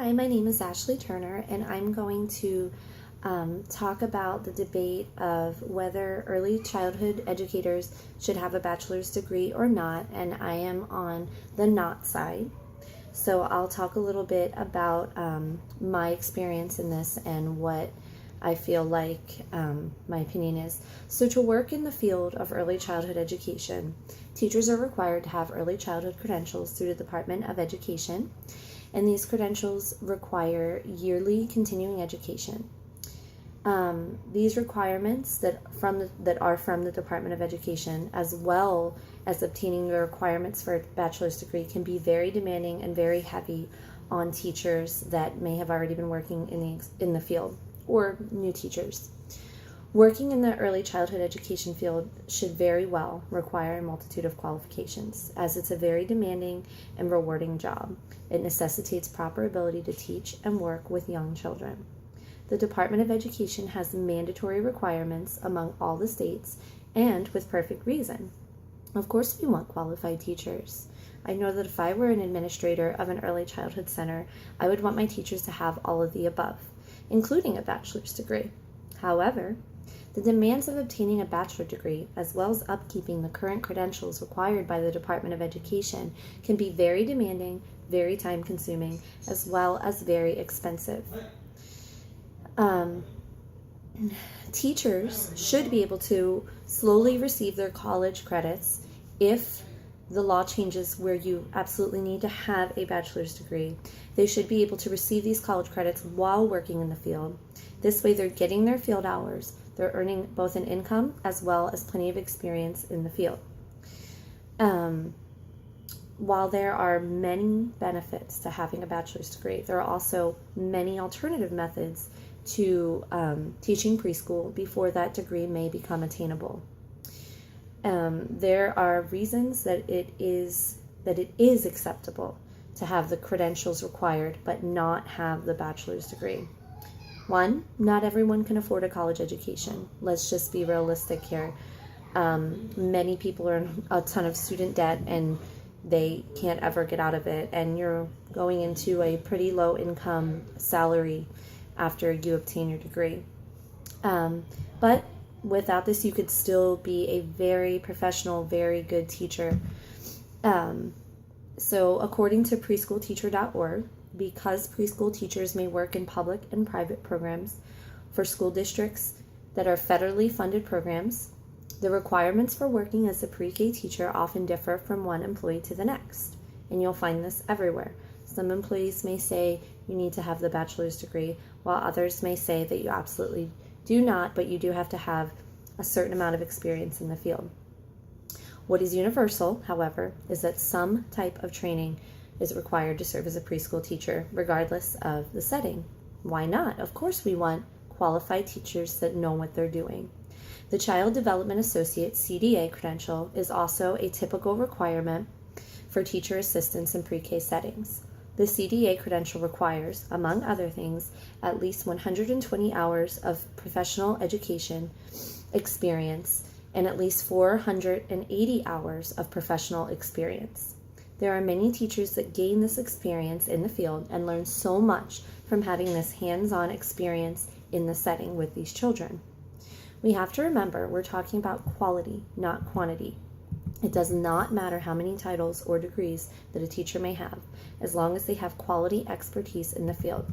Hi, my name is Ashley Turner, and I'm going to talk about the debate of whether early childhood educators should have a bachelor's degree or not, and I am on the not side. So I'll talk a little bit about my experience in this and what I feel like my opinion is. So to work in the field of early childhood education, teachers are required to have early childhood credentials through the Department of Education, and these credentials require yearly continuing education. These requirements that are from the Department of Education, as well as obtaining the requirements for a bachelor's degree, can be very demanding and very heavy on teachers that may have already been working in the field or new teachers. Working in the early childhood education field should very well require a multitude of qualifications, as it's a very demanding and rewarding job. It necessitates proper ability to teach and work with young children. The Department of Education has mandatory requirements among all the states, and with perfect reason. Of course, we want qualified teachers. I know that if I were an administrator of an early childhood center, I would want my teachers to have all of the above, including a bachelor's degree. However, the demands of obtaining a bachelor degree, as well as upkeeping the current credentials required by the Department of Education, can be very demanding, very time-consuming, as well as very expensive. Teachers should be able to slowly receive their college credits if the law changes where you absolutely need to have a bachelor's degree. They should be able to receive these college credits while working in the field. This way they're getting their field hours. They're earning both an income as well as plenty of experience in the field. While there are many benefits to having a bachelor's degree, there are also many alternative methods to teaching preschool before that degree may become attainable. There are reasons that it is acceptable to have the credentials required but not have the bachelor's degree. One, not everyone can afford a college education. Let's just be realistic here. Many people are in a ton of student debt and they can't ever get out of it, and you're going into a pretty low income salary after you obtain your degree. But without this, you could still be a very professional, very good teacher. So according to preschoolteacher.org, because preschool teachers may work in public and private programs for school districts that are federally funded programs, the requirements for working as a pre-K teacher often differ from one employee to the next, and you'll find this everywhere. Some employees may say you need to have the bachelor's degree, while others may say that you absolutely do not, but you do have to have a certain amount of experience in the field. What is universal, however, is that some type of training is required to serve as a preschool teacher, regardless of the setting. Why not? Of course we want qualified teachers that know what they're doing. The Child Development Associate CDA credential is also a typical requirement for teacher assistants in pre-K settings. The CDA credential requires, among other things, at least 120 hours of professional education experience and at least 480 hours of professional experience. There are many teachers that gain this experience in the field and learn so much from having this hands-on experience in the setting with these children. We have to remember we're talking about quality, not quantity. It does not matter how many titles or degrees that a teacher may have, as long as they have quality expertise in the field.